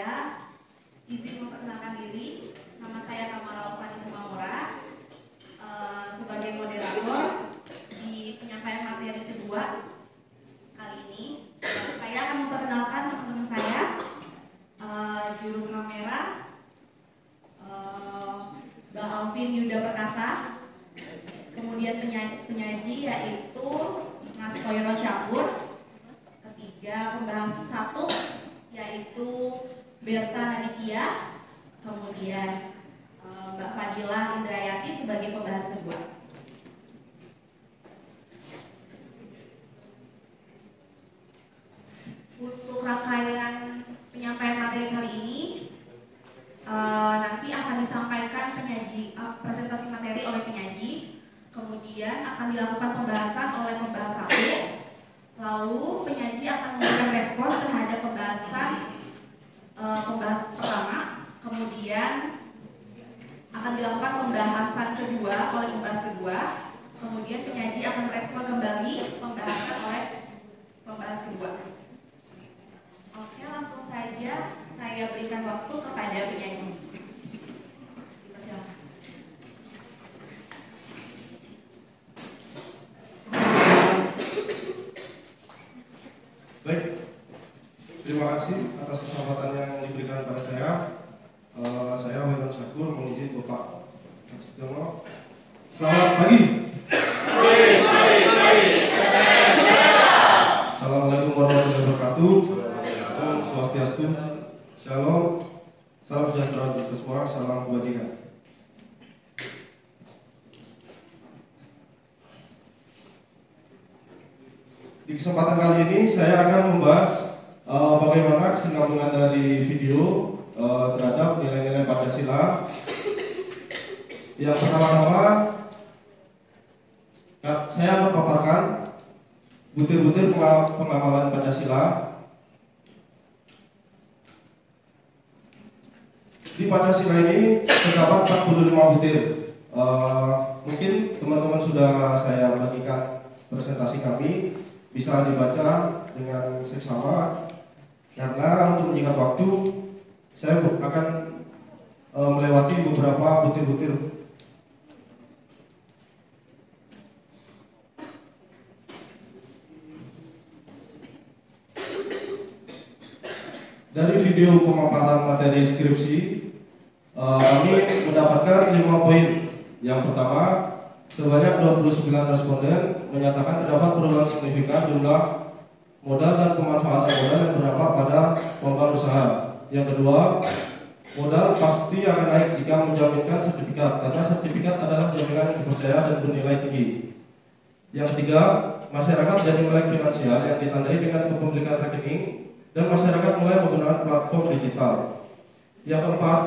saya izin memperkenalkan diri. Nama saya Kamala Fani Sumawora. Sebagai moderator di penyampaian materi kedua kali ini, saya akan memperkenalkan teman-teman saya, juru kamera, Bang Alvin Yuda Perkasa, kemudian penyaji yaitu Mas Koyro Syahur. Ketiga, pembahas satu yaitu Berta Nadikia, kemudian Mbak Fadila Indrayati sebagai pembahas kedua. Untuk rangkaian penyampaian materi kali ini, nanti akan disampaikan presentasi materi oleh penyaji, kemudian akan dilakukan pembahasan oleh pembahas satu. Lalu penyaji akan memberikan respon terhadap pembahas pertama, kemudian akan dilakukan pembahasan kedua oleh pembahas kedua, kemudian penyaji akan merespon kembali pembahasan oleh pembahas kedua. Oke, langsung saja saya berikan waktu kepada penyaji. Dipersilakan. Baik, terima kasih atas kesempatan yang diberikan pada saya. Saya Koyro Syahur mengizin Bapak Kastiono. Selamat pagi. Assalamualaikum warahmatullahi wabarakatuh. Om Swastiastu. Shalom. Salam sejahtera untuk kita semua. Salam kebajikan. Di kesempatan kali ini saya akan membahas bagaimana kesinambungan dari video terhadap nilai-nilai Pancasila. Yang pertama-tama saya akan paparkan butir-butir pengamalan Pancasila. Di Pancasila ini terdapat 45 butir. Mungkin teman-teman sudah saya bagikan presentasi kami, bisa dibaca dengan seksama, karena untuk menyingkat waktu saya akan melewati beberapa butir-butir. Dari video pemaparan materi skripsi, kami mendapatkan 5 poin. Yang pertama, sebanyak 29 responden menyatakan terdapat perubahan signifikan jumlah modal dan pemanfaatan modal yang berdampak pada pengembangan usaha. Yang kedua, modal pasti akan naik jika menjaminkan sertifikat, karena sertifikat adalah jaminan yang dipercaya dan bernilai tinggi. Yang ketiga, masyarakat dari melek finansial yang ditandai dengan kepemilikan rekening dan masyarakat mulai menggunakan platform digital. Yang keempat,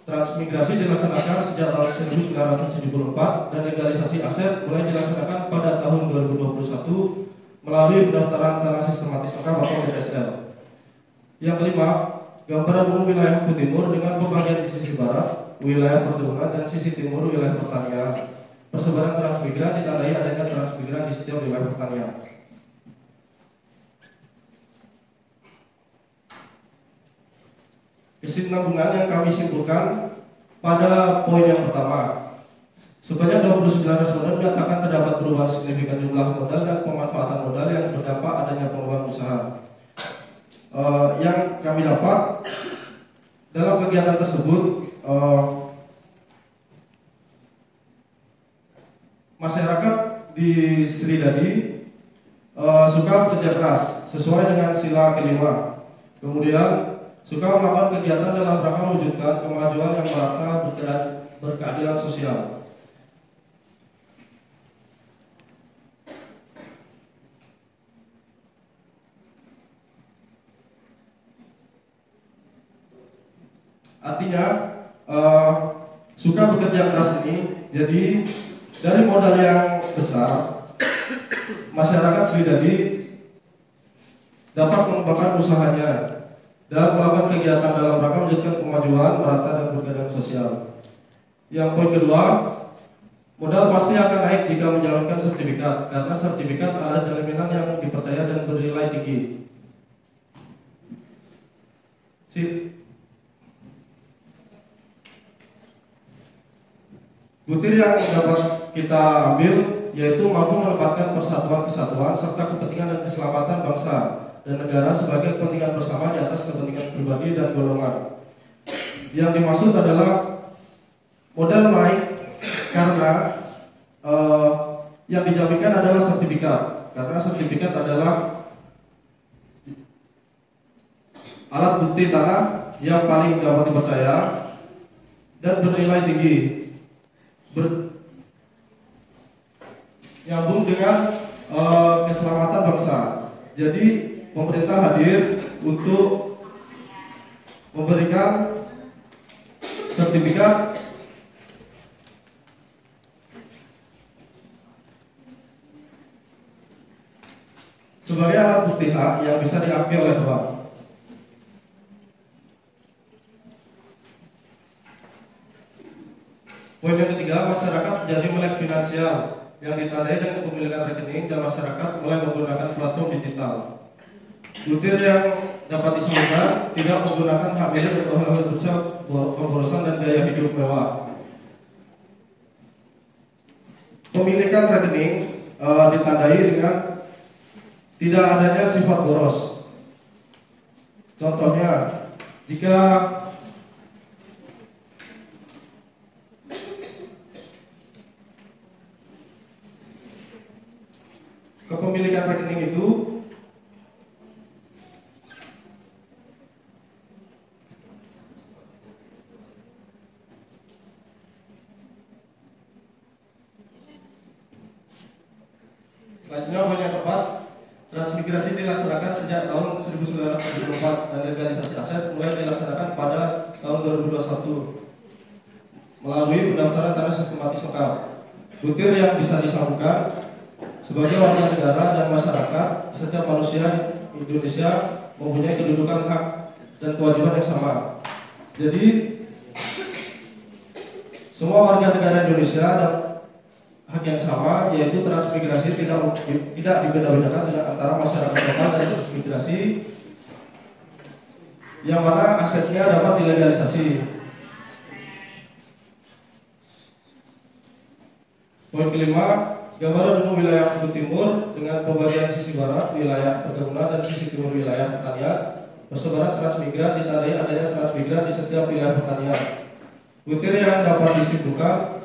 transmigrasi dilaksanakan sejak tahun 1974 dan legalisasi aset mulai dilaksanakan pada tahun 2021 melalui pendaftaran tanah sistematis lengkap atau PDSL. Yang kelima, gambaran umum wilayah Hukum Timur dengan pembagian di sisi barat wilayah perkebunan dan sisi timur wilayah pertanian. Persebaran transmigran ditandai adanya transmigran di setiap wilayah pertanian. Kesinambungan yang kami simpulkan pada poin yang pertama, sebanyak 29 responden menyatakan terdapat perubahan signifikan jumlah modal dan pemanfaatan modal yang berdampak adanya pengembangan usaha. Yang kami dapat dalam kegiatan tersebut, masyarakat di Sridadi suka bekerja keras sesuai dengan sila kelima. Kemudian suka melakukan kegiatan dalam rangka mewujudkan kemajuan yang merata berkeadilan sosial. Artinya suka bekerja keras ini, jadi dari modal yang besar, masyarakat Sridadi dapat mengembangkan usahanya dan melakukan kegiatan dalam rangka mewujudkan kemajuan merata dan berkeadilan sosial. Yang poin kedua, modal pasti akan naik jika menjalankan sertifikat, karena sertifikat adalah jaminan yang dipercaya dan bernilai tinggi. Butir yang dapat kita ambil yaitu mampu menempatkan persatuan kesatuan serta kepentingan dan keselamatan bangsa dan negara sebagai kepentingan bersama di atas kepentingan pribadi dan golongan. Yang dimaksud adalah modal naik karena yang dijaminkan adalah sertifikat, karena sertifikat adalah alat bukti tanah yang paling dapat dipercaya dan bernilai tinggi, nyambung dengan keselamatan bangsa. Jadi pemerintah hadir untuk memberikan sertifikat sebagai alat bukti hak yang bisa diakui oleh bank. Poin yang ketiga, masyarakat menjadi melek finansial yang ditandai dengan kepemilikan rekening dan masyarakat mulai menggunakan platform digital. Butir yang dapat disalurkan tidak menggunakan hak milik atau hal-hal besar, pemborosan dan gaya hidup mewah. Pemilikan rekening ditandai dengan tidak adanya sifat boros. Contohnya, jika kepemilikan rekening itu selanjutnya poin yang keempat, transmigrasi dilaksanakan sejak tahun 1974 dan legalisasi aset mulai dilaksanakan pada tahun 2021 melalui pendaftaran tanah sistematis lengkap. Butir yang bisa disambungkan sebagai warga negara dan masyarakat, setiap manusia Indonesia mempunyai kedudukan hak dan kewajiban yang sama. Jadi semua warga negara Indonesia dan hak yang sama, yaitu transmigrasi tidak dibeda-bedakan dengan antara masyarakat lokal dan transmigrasi yang mana asetnya dapat dilegalisasi. Poin kelima, gambaran umum wilayah Bukit Timur dengan pembagian sisi barat wilayah perkebunan dan sisi timur wilayah pertanian. Persebaran transmigran ditandai adanya transmigran di setiap wilayah pertanian. Butir yang dapat disimpulkan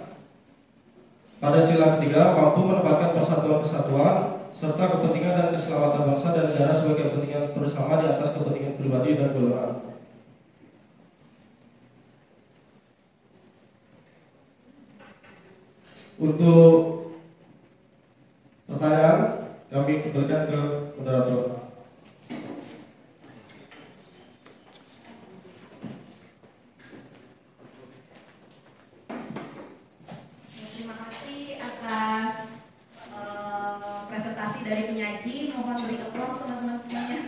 pada sila ketiga mampu menempatkan persatuan kesatuan serta kepentingan dan keselamatan bangsa dan negara sebagai kepentingan bersama di atas kepentingan pribadi dan golongan. Untuk pertanyaan kami kembalikan ke moderator. Terima kasih atas presentasi dari penyaji. Mohon beri aplaus teman-teman semuanya.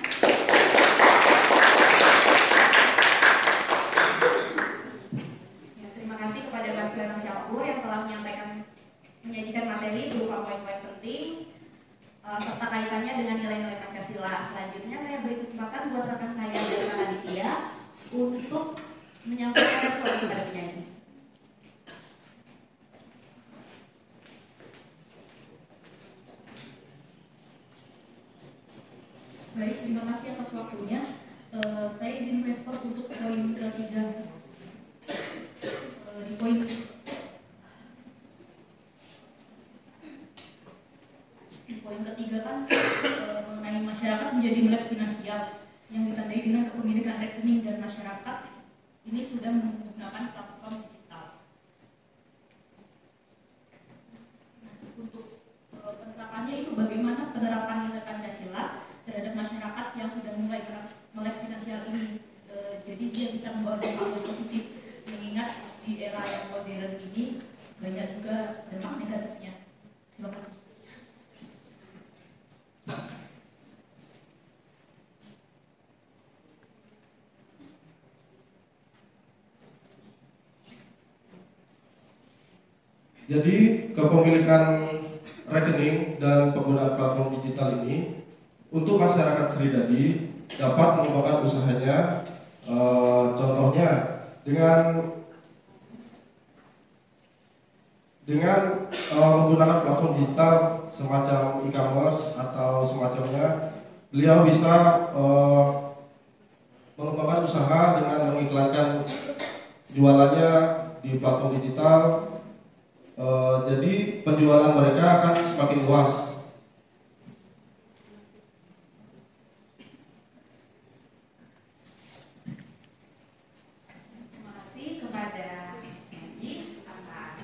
Ya, terima kasih kepada Mas Bena Syapur yang telah menyajikan materi berupa poin-poin penting serta kaitannya dengan nilai-nilai Pancasila. Selanjutnya saya beri kesempatan buat rekan saya dari Aditya untuk menyampaikan respon kepada penyaji. Baik, terima kasih atas waktunya. Saya izin merespon untuk poin ketiga. Di poin ketiga kan mengenai masyarakat menjadi melek finansial yang ditandai dengan kepemilikan rekening dan masyarakat ini sudah menggunakan platform digital. Nah, untuk penerapannya itu bagaimana penerapan nilai Pancasila terhadap masyarakat yang sudah mulai melek finansial ini, jadi dia bisa membawa dampak positif, mengingat di era yang modern ini banyak juga dampak negatifnya. Terima kasih. Jadi kepemilikan rekening dan penggunaan platform digital ini untuk masyarakat Sriwedadi dapat mengembangkan usahanya, contohnya dengan dengan menggunakan platform digital semacam e-commerce atau semacamnya, beliau bisa mengembangkan usaha dengan mengiklankan jualannya di platform digital. Jadi penjualan mereka akan semakin luas. Terima kasih kepada Haji atas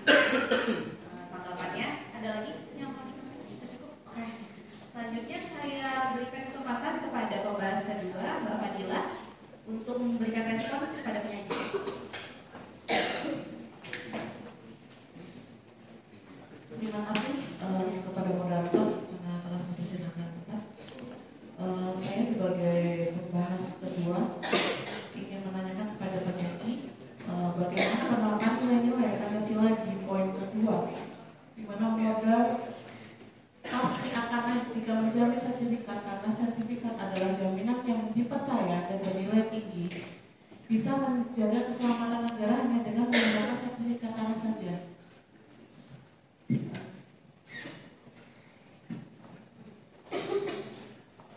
tanggapannya. Ada lagi yang mau disampaikan? Kita cukup? Oke. Selanjutnya saya berikan kesempatan kepada pembahas kedua, Mbak Fadila, untuk memberikan respon kepada penyaji. Terima kasih kepada moderator karena telah mempersilahkan Bapak. Saya sebagai pembahas kedua ingin menanyakan kepada penyaji bagaimana penerapan nilai-nilai Pancasila di poin kedua, di mana modal pasti akan jika menjamin sertifikat karena sertifikat adalah jaminan yang dipercaya dan bernilai tinggi, bisa menjaga keselamatan negara hanya dengan menggunakan sertifikat tanah saja.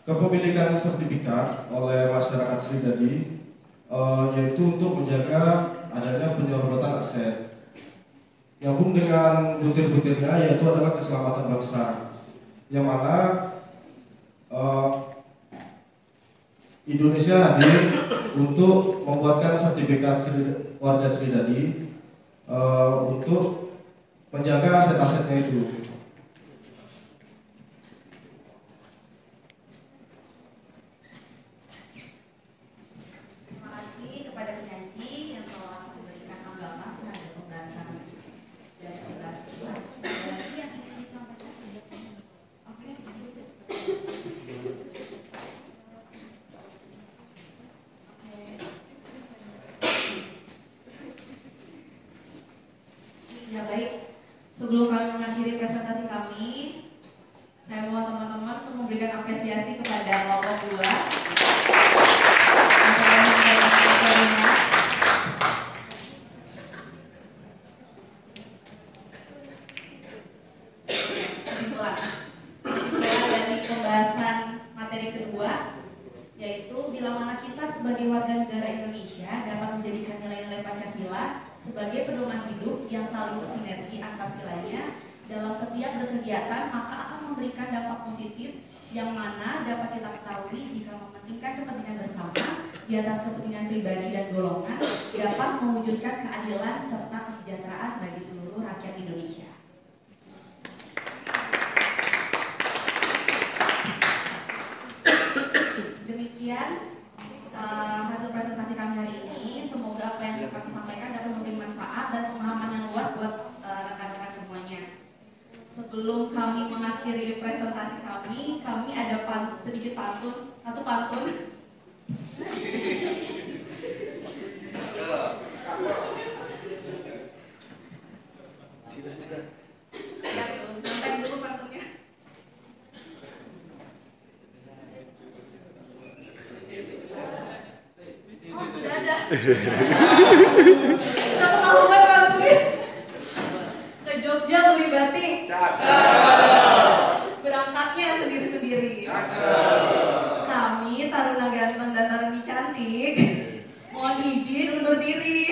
Kepemilikan sertifikat oleh masyarakat Sridadi yaitu untuk menjaga adanya penyerbutan aset. Nyambung dengan butir-butirnya yaitu adalah keselamatan bangsa, yang mana Indonesia hadir untuk membuatkan sertifikat warga Sridadi untuk menjaga aset-asetnya itu. Terima kasih kepada penyaji yang telah memberikan tanggapan terhadap pembahasan dari pembahasan kedua. Ada lagi yang ingin disampaikan? Oke, cukup. Ya baik, sebelum kami mengakhiri presentasi kami, saya mohon teman-teman untuk memberikan apresiasi kepada kelompok 2. Kesimpulan dari pembahasan materi kedua, yaitu bila mana kita sebagai warga negara Indonesia dapat menjadikan nilai-nilai Pancasila sebagai pedoman hidup yang saling bersinergi antar silanya dalam setiap berkegiatan, maka akan memberikan dampak positif yang mana dapat kita ketahui jika mementingkan kepentingan bersama di atas kepentingan pribadi dan golongan dapat mewujudkan keadilan serta kesejahteraan bagi seluruh rakyat Indonesia. Demikian hasil presentasi kami hari ini. Semoga apa yang kami sampaikan dapat memberi manfaat dan pemahaman yang luas buat rekan-rekan semuanya. Sebelum kami mengakhiri presentasi kami ada sedikit pantun, satu pantun. Ya, nanti dulu pantunnya. Oh, sudah ada. Sudah ketahuan pantunnya. Ke Jogja beli batik. Berangkatnya sendiri-sendiri. Kami Taruna ganteng dan Taruni cantik mohon izin undur diri.